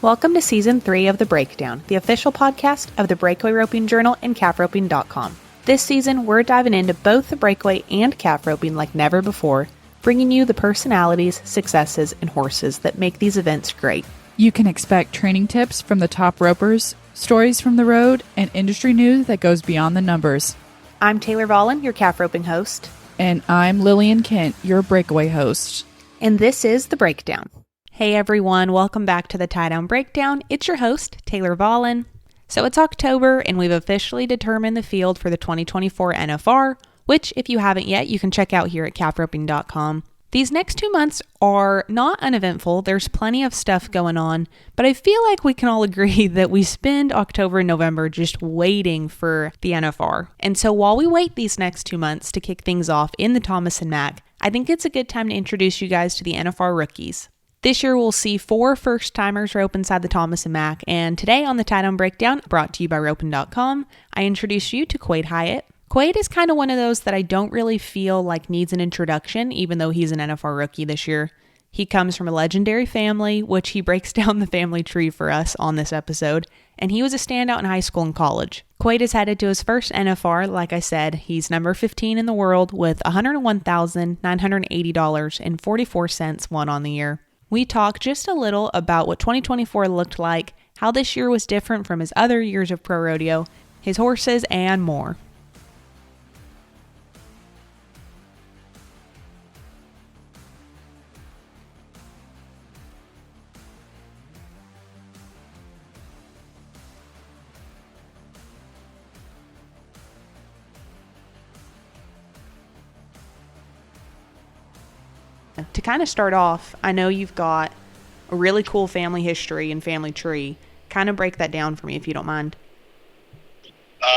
Welcome to Season 3 of The Breakdown, the official podcast of the Breakaway Roping Journal and calfroping.com. This season, we're diving into both the breakaway and calf roping like never before, bringing you the personalities, successes, and horses that make these events great. You can expect training tips from the top ropers, stories from the road, and industry news that goes beyond the numbers. I'm Taylor Vollen, your calf roping host. And I'm Lillian Kent, your breakaway host. And this is The Breakdown. Hey everyone, welcome back to the Tie-Down Breakdown. It's your host, Taylor Vollen. So it's October, and we've officially determined the field for the 2024 NFR, which, if you haven't yet, you can check out here at calfroping.com. These next 2 months are not uneventful. There's plenty of stuff going on, but I feel like we can all agree that we spend October and November just waiting for the NFR. And so while we wait these next 2 months to kick things off in the Thomas and Mack, I think it's a good time to introduce you guys to the NFR rookies. This year, we'll see 4 first-timers rope inside the Thomas and Mack, and today on the Tie-Down Breakdown, brought to you by roping.com, I introduce you to Quade Hiatt. Quade is kind of one of those that I don't really feel like needs an introduction, even though he's an NFR rookie this year. He comes from a legendary family, which he breaks down the family tree for us on this episode, and he was a standout in high school and college. Quade is headed to his first NFR. Like I said, he's number 15 in the world with $101,980.44 won on the year. We talk just a little about what 2024 looked like, how this year was different from his other years of pro rodeo, his horses, and more. To kind of start off, I know you've got a really cool family history and family tree. Kind of break that down for me if you don't mind.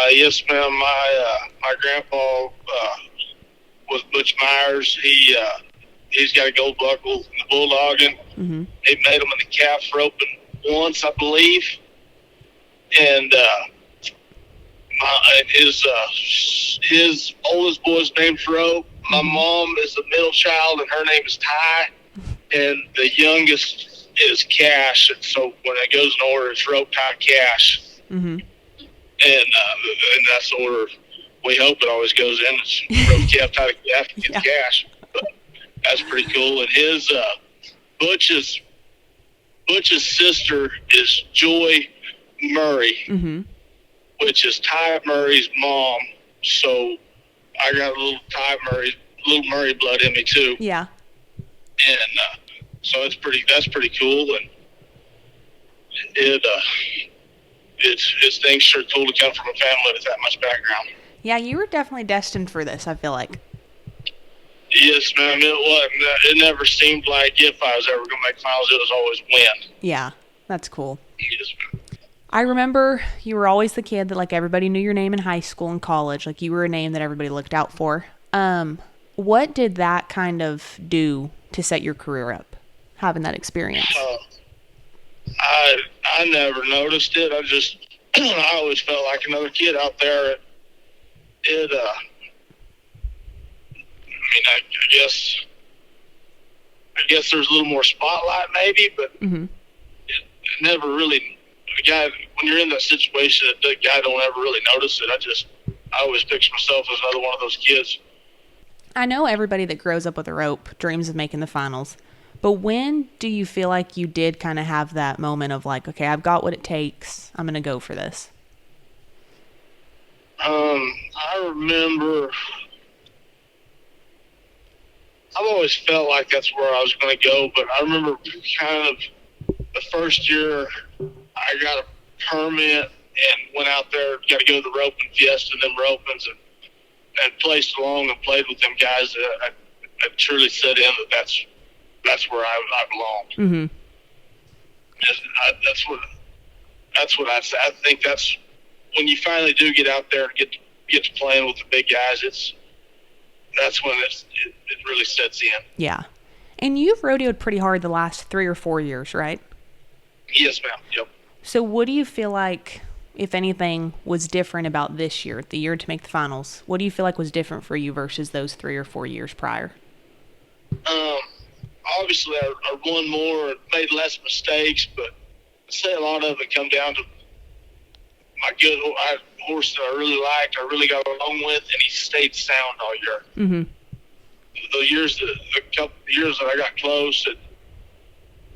Yes, ma'am. My grandpa was Butch Myers. He's got a gold buckle in the bulldogging. Mm-hmm. He made him in the calf roping once, I believe. And his oldest boy's name's Rope. My mom is the middle child, and her name is Ty, and the youngest is Cash. And so when it goes in order, it's Rope, Ty, Cash. Mm-hmm. And that's the order we hope it always goes in. It's Rope, Calf, Ty, Calf, and Cash. But that's pretty cool. And his Butch's sister is Joy Murray, mm-hmm. which is Ty Murray's mom. So I got a little little Murray blood in me too. Yeah. And so that's pretty cool, and it's things sure cool to come from a family with that much background. Yeah, you were definitely destined for this, I feel like. Yes, ma'am. It never seemed like if I was ever going to make finals, it was always win. Yeah, that's cool. Yes, ma'am. I remember you were always the kid that like everybody knew your name in high school and college. Like you were a name that everybody looked out for. What did that kind of do to set your career up, having that experience? I never noticed it. I always felt like another kid out there. I guess there's a little more spotlight maybe, but mm-hmm. it never really. The guy, when you're in that situation, the guy don't ever really notice it. I always picture myself as another one of those kids. I know everybody that grows up with a rope dreams of making the finals, but when do you feel like you did kind of have that moment of like, okay, I've got what it takes, I'm going to go for this? I remember, I've always felt like that's where I was going to go, but I remember kind of the first year I got a permit and went out there, got to go to the roping fiesta and them ropings, and placed along and played with them guys that I truly said in that's where I belonged. Mm-hmm. That's what I say. I think that's when you finally do get out there and get to playing with the big guys. That's when it really sets in. Yeah, and you've rodeoed pretty hard the last 3 or 4 years, right? Yes, ma'am. Yep. So what do you feel like, if anything, was different about this year, the year to make the finals? What do you feel like was different for you versus those 3 or 4 years prior? Obviously, I won more and made less mistakes, but say a lot of it come down to my good horse that I really liked, I really got along with, and he stayed sound all year. Mm-hmm. The couple years that I got close, and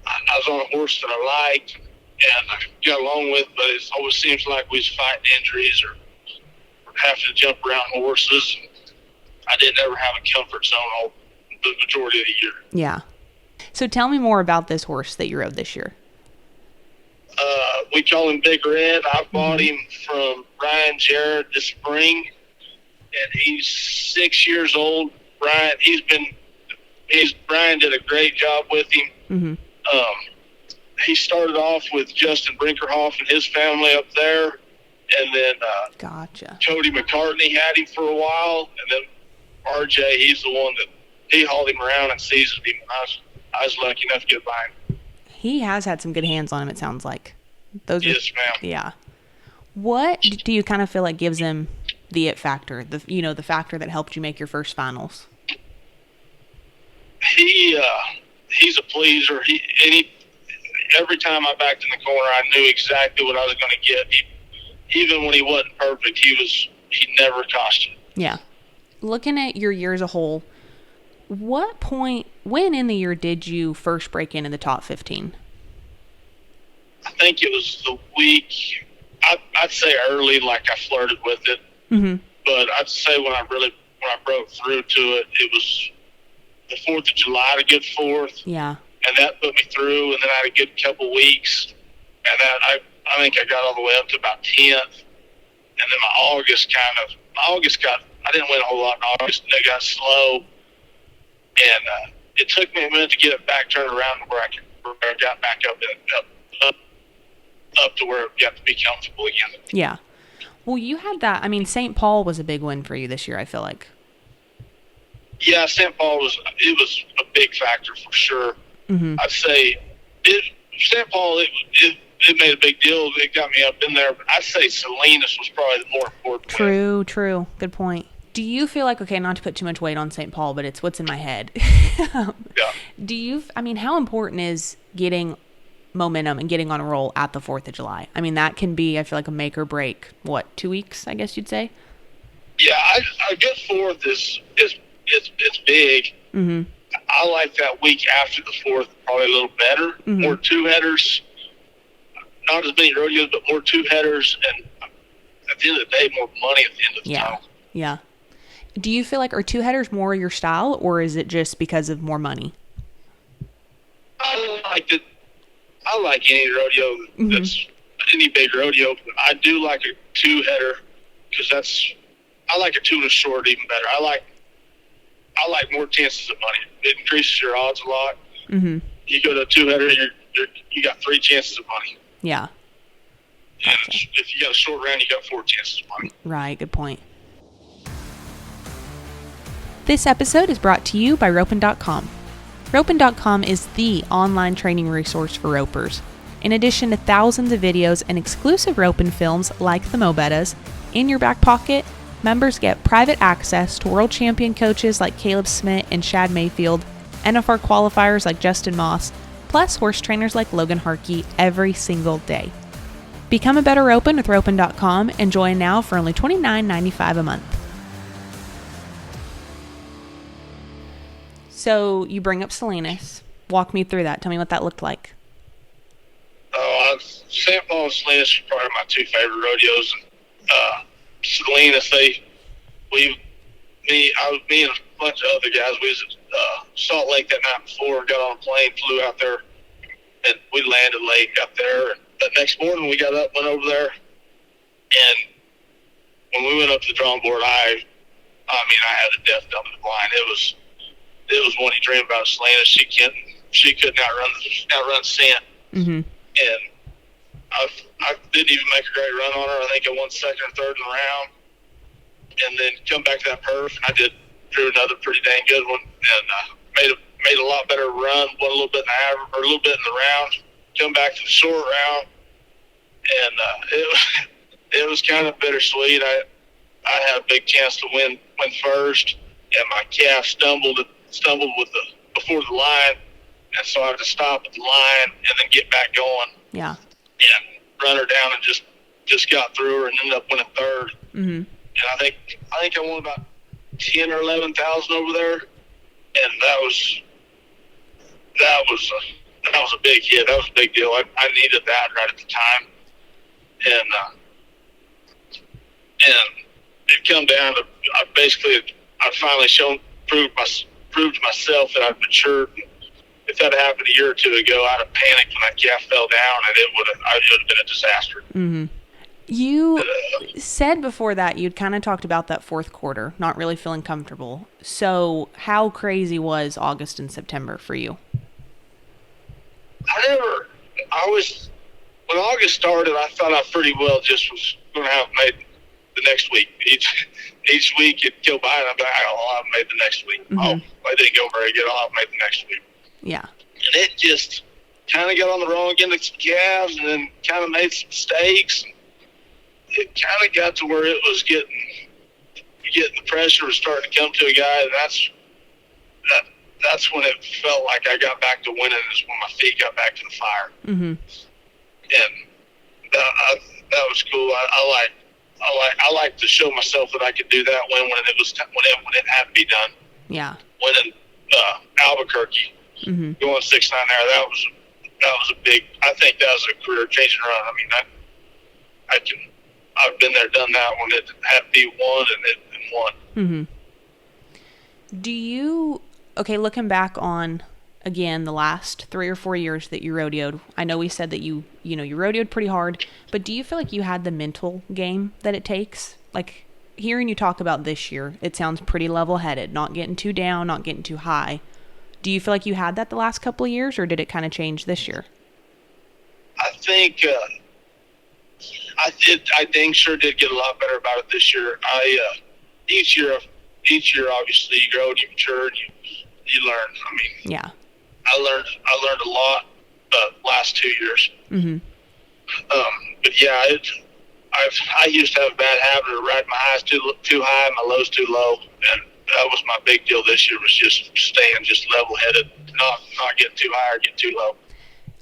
I was on a horse that I liked and I got along with, but it always seems like we was fighting injuries or having to jump around horses. I didn't ever have a comfort zone the majority of the year. Yeah. So tell me more about this horse that you rode this year. We call him Big Red. I bought him from Ryan Jarrett this spring, and he's 6 years old. Brian did a great job with him. Mm-hmm. He started off with Justin Brinkerhoff and his family up there, and then Gotcha. Cody McCartney had him for a while, and then RJ, he's the one that he hauled him around and seasoned him. I was lucky enough to get by him. He has had some good hands on him, it sounds like. Yes, ma'am. Yeah. What do you kind of feel like gives him the it factor, the factor that helped you make your first finals? He's a pleaser. Every time I backed in the corner, I knew exactly what I was going to get. Even when he wasn't perfect, he never cost you. Yeah. Looking at your year as a whole, when in the year did you first break into the top 15? I think it was the week, I'd say early, like I flirted with it. Mm-hmm. But I'd say when I broke through to it, it was the 4th of July to get fourth. Yeah. And that put me through, and then I had a good couple weeks. And then I think I got all the way up to about 10th. And then my August I didn't win a whole lot in August, and it got slow. And it took me a minute to get it back turned around to where I got back up to where it got to be comfortable again. Yeah. Well, you had that. I mean, St. Paul was a big win for you this year, I feel like. Yeah, St. Paul was a big factor for sure. Mm-hmm. I'd say St. Paul, it made a big deal. It got me up in there. But I'd say Salinas was probably the more important win. True. Good point. Do you feel like, okay, not to put too much weight on St. Paul, but it's what's in my head. Yeah. How important is getting momentum and getting on a roll at the 4th of July? I mean, that can be, I feel like, a make or break, 2 weeks, I guess you'd say? Yeah, a good 4th is big. Mm-hmm. I like that week after the 4th probably a little better. Mm-hmm. More two-headers. Not as many rodeos, but more two-headers. And at the end of the day, more money at the end of the tunnel. Yeah. Do you feel like, are two-headers more your style, or is it just because of more money? I like any rodeo that's any big rodeo. But I do like a two-header because I like a two and a short even better. I like more chances of money. It increases your odds a lot. Mm-hmm. You go to a two-header, you got 3 chances of money. Yeah. Gotcha. And if you got a short round, you got 4 chances of money. Right, good point. This episode is brought to you by Ropin.com. Ropin.com is the online training resource for ropers. In addition to thousands of videos and exclusive roping films like the Mobetas, in your back pocket, members get private access to world champion coaches like Caleb Smith and Shad Mayfield, NFR qualifiers like Justin Moss, plus horse trainers like Logan Harkey every single day. Become a better ropin with Ropin.com and join now for only $29.95 a month. So you bring up Salinas. Walk me through that. Tell me what that looked like. St. Paul and Salinas are probably my 2 favorite rodeos. Salinas, me and a bunch of other guys, we was at Salt Lake that night before, got on a plane, flew out there, and we landed late up there. And the next morning we got up, went over there, and when we went up to the drawing board, I had a death dump in the blind. It was one you dream about. Salinas, she couldn't outrun scent. Mm-hmm. And I didn't even make a great run on her. I think I won second or third in the round. And then come back to that perf, and I drew another pretty dang good one, and made a lot better run. Won a little bit in the average, or a little bit in the round. Come back to the short round, and it was kind of bittersweet. I had a big chance to win first, and my calf stumbled before the line, and so I had to stop at the line and then get back going. Yeah. and run her down and just got through her and ended up winning third. Mm-hmm. And I think I won about 10 or 11,000 over there, and that was a big hit. That was a big deal. I needed that right at the time, and it come down to I finally proved myself that I've matured. If that happened a year or two ago, I'd have panicked when that calf fell down, and it would have been a disaster. Mm-hmm. You said before that you'd kind of talked about that fourth quarter, not really feeling comfortable. So how crazy was August and September for you? When August started, I thought I pretty well just was going to have made the next week. Each week it'd go by and I'd be like, I'll have made the next week. Mm-hmm. Oh, I didn't go very good. I'll have made the next week. Yeah. And it just kind of got on the wrong end of some calves and then kind of made some mistakes. It kind of got to where it was getting the pressure was starting to come to a guy, and that's when it felt like I got back to winning. Is when my feet got back to the fire. Mm-hmm. And that was cool. I like to show myself that I could do that when it had to be done. Yeah. Winning Albuquerque, mm-hmm. going 6-9 there, that was a big. I think that was a career changing run. I mean, I've been there, done that when it had to be won and it won. Mm-hmm. Do you, looking back on, again, the last 3 or 4 years that you rodeoed, I know we said that you rodeoed pretty hard, but do you feel like you had the mental game that it takes? Like, hearing you talk about this year, it sounds pretty level-headed, not getting too down, not getting too high. Do you feel like you had that the last couple of years, or did it kind of change this year? I think I sure did get a lot better about it this year. Each year obviously you grow and you mature and you learn. I mean, yeah, I learned a lot the last 2 years. Mm-hmm. But yeah, I used to have a bad habit of riding my highs too high and my lows too low, and that was my big deal this year, was just staying just level-headed, not getting too high or getting too low.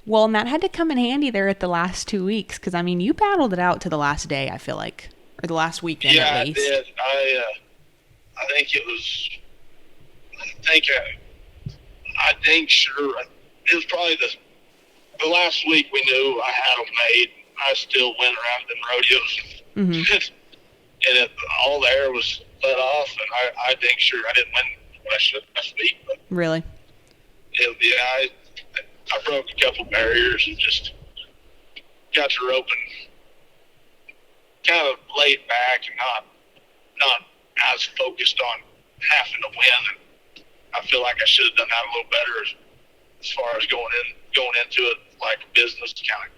Well, and that had to come in handy there at the last 2 weeks, because, I mean, you battled it out to the last day, I feel like, or the last weekend at least. Yeah, I did. I think it was, it was probably the last week we knew I had them made. I still went around in rodeos. Mm-hmm. And all the air was let off, and I think sure I didn't win what I should last week. But really? I broke a couple barriers and just got to roping kind of laid back and not as focused on having to win. And I feel like I should have done that a little better as far as going into it like a business. Kind of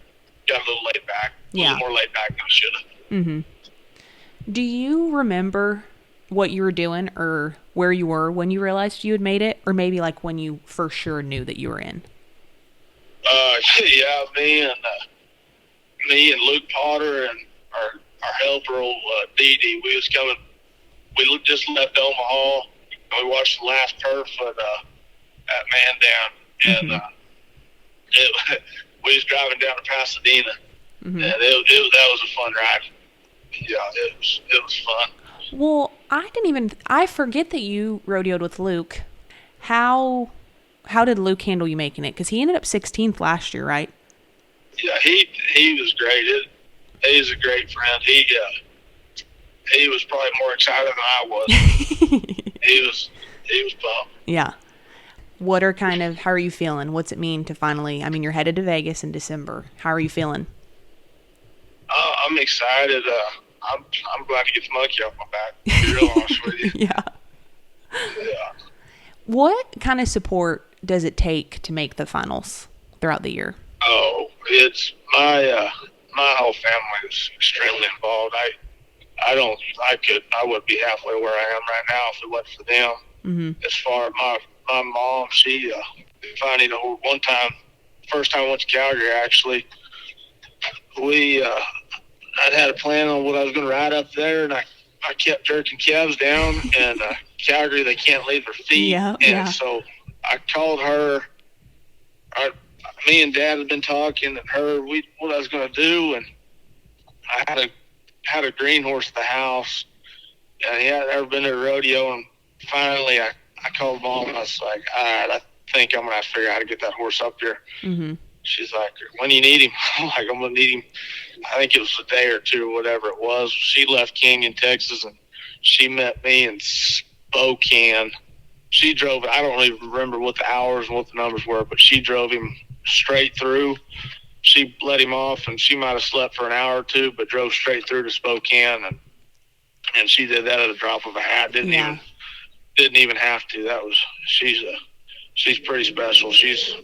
got a little laid back, a little more laid back than I should have. Mm-hmm. Do you remember what you were doing or where you were when you realized you had made it, or maybe like when you for sure knew that you were in? Yeah, me and Luke Potter and our helper, old Dee Dee, we was coming. We just left Omaha. And we watched the last turf at Man Down, and we was driving down to Pasadena, and that was a fun ride. Yeah, it was fun. Well, I forget that you rodeoed with Luke. How did Luke handle you making it? Because he ended up 16th last year, right? Yeah, he was great. He's a great friend. He was probably more excited than I was. he was pumped. Yeah. How are you feeling? What's it mean to finally, I mean, you're headed to Vegas in December. How are you feeling? I'm excited. I'm glad to get the monkey off my back, to be real honest with you. Yeah. What kind of support does it take to make the finals throughout the year? Oh, it's my whole family is extremely involved. I wouldn't be halfway where I am right now if it wasn't for them. Mm-hmm. As far as my mom, she finally, one time, first time I went to Calgary, actually, I'd had a plan on what I was going to ride up there, and I kept jerking calves down, and Calgary, they can't leave their feet. Yeah. So I called her. me and Dad had been talking and heard what I was going to do, and I had a green horse at the house, and he hadn't ever been to a rodeo, and finally I called Mom, and I was like, all right, I think I'm going to have to figure out how to get that horse up here. Mm-hmm. She's like, when do you need him? I'm like, I'm going to need him. I think it was a day or two or whatever it was. She left Canyon, Texas, and she met me in Spokane. She drove, I don't even remember what the hours and what the numbers were, but she drove him straight through. She let him off, and she might have slept for an hour or two, but drove straight through to Spokane, and she did that at a drop of a hat. Didn't even have to. She's pretty special. She's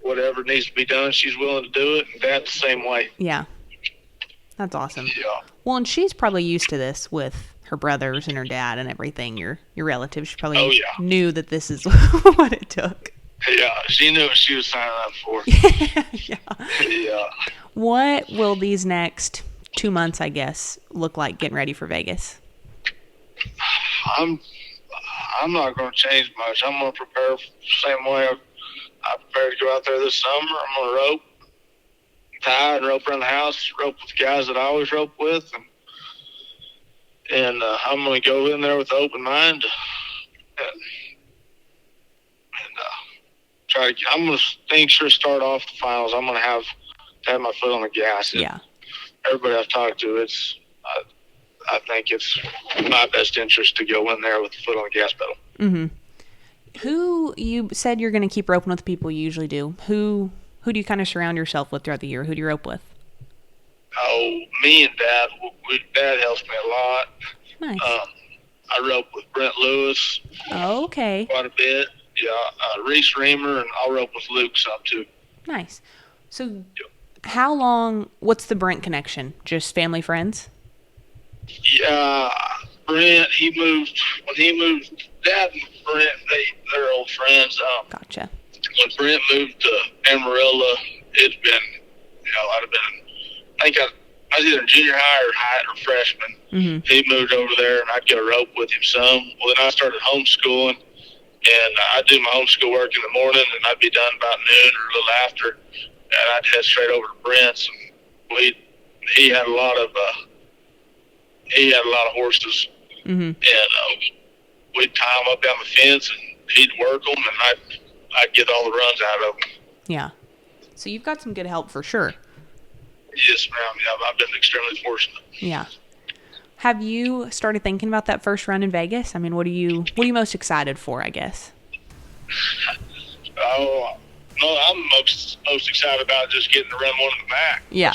whatever needs to be done, she's willing to do it, and Dad's the same way. Yeah. That's awesome. Yeah. Well, and she's probably used to this with her brothers and her dad and everything, your relatives. She probably knew that this is what it took. Yeah, she knew what she was signing up for. Yeah. What will these next 2 months, I guess, look like getting ready for Vegas? I'm not going to change much. I'm going to prepare the same way I prepared to go out there this summer. I'm going to rope, tie, and rope around the house, rope with the guys that I always rope with, and I'm going to go in there with an open mind and try to. I'm going to make sure to start off the finals. I'm going to have my foot on the gas. Yeah. Everybody I've talked to, I think it's my best interest to go in there with the foot on the gas pedal. Mm-hmm. Who, you said you're going to keep roping with the people you usually do. Who do you kind of surround yourself with throughout the year? Who do you rope with? Oh, me and Dad. Dad helps me a lot. Nice. I rope with Brent Lewis. Oh, okay. Quite a bit. Yeah, Reese Reamer, and I'll rope with Luke some too. Nice. So, how long? What's the Brent connection? Just family, friends? Yeah, Brent. When he moved. Dad and Brent, they're old friends. Gotcha. When Brent moved to Amarillo, it's been, I'd have been. I think I was either in junior high or freshman. Mm-hmm. He moved over there, and I'd go rope with him some. Well, then I started homeschooling, and I'd do my homeschool work in the morning, and I'd be done about noon or a little after, and I'd head straight over to Brent's. And he had a lot of horses, mm-hmm. and we'd tie them up down the fence, and he'd work them, and I'd get all the runs out of them. Yeah. So you've got some good help for sure. Yes, ma'am. Yeah, I've been extremely fortunate. Yeah. Have you started thinking about that first run in Vegas? I mean, what are you most excited for, I guess? Oh, no, I'm most excited about just getting to run one in the back. Yeah.